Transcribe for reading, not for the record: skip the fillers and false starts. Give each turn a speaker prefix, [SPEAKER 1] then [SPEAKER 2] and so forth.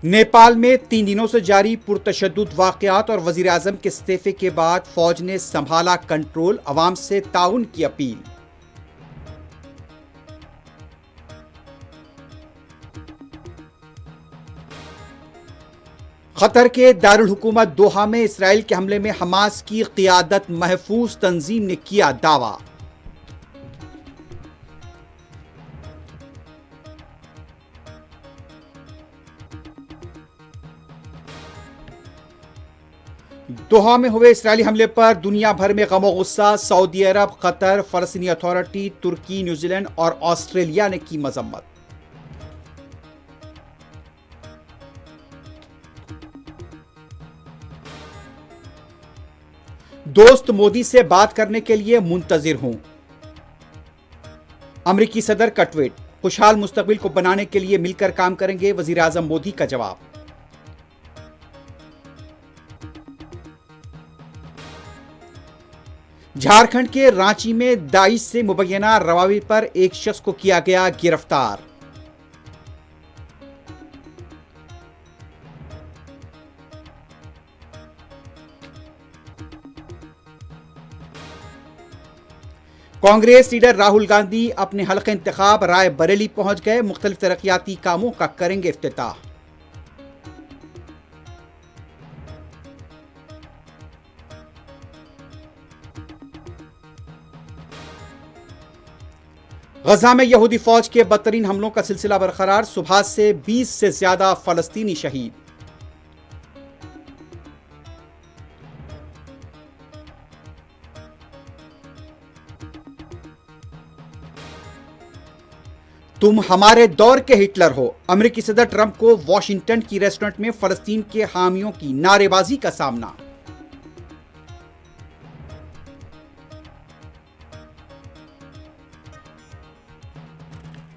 [SPEAKER 1] नेपाल में 3 दिनों से जारी पुरतशद्दुद वाक़यात और वज़ीर आज़म के इस्तीफे के बाद फौज ने संभाला कंट्रोल, अवाम से ताउन की अपील। कतर के दारुल हुकूमत दोहा में इसराइल के हमले में हमास की क़ियादत महफूज तंजीम ने किया दावा। दोहा में हुए इसराइली हमले पर दुनिया भर में गम और गुस्सा। सऊदी अरब, कतर, फ़लस्तीनी अथॉरिटी, तुर्की, न्यूजीलैंड और ऑस्ट्रेलिया ने की मजम्मत। दोस्त मोदी से बात करने के लिए मुंतजिर हूं। अमेरिकी सदर का ट्वीट। खुशहाल मुस्तकबिल को बनाने के लिए मिलकर काम करेंगे, वजीर आजम मोदी का जवाब। झारखंड के रांची में दाइश से मुबैना रवावी पर एक शख्स को किया गया गिरफ्तार। कांग्रेस लीडर राहुल गांधी अपने हल्के इंतखाब राय बरेली पहुंच गए। मुख्तलिफ तरक्याती कामों का करेंगे इफ्तिताह। गजा में यहूदी फौज के बदतरीन हमलों का सिलसिला बरकरार। सुबह से 20 से ज्यादा फलस्तीनी शहीद। तुम हमारे दौर के हिटलर हो। अमेरिकी सदर ट्रंप को वॉशिंगटन की रेस्टोरेंट में फलस्तीन के हामियों की नारेबाजी का सामना।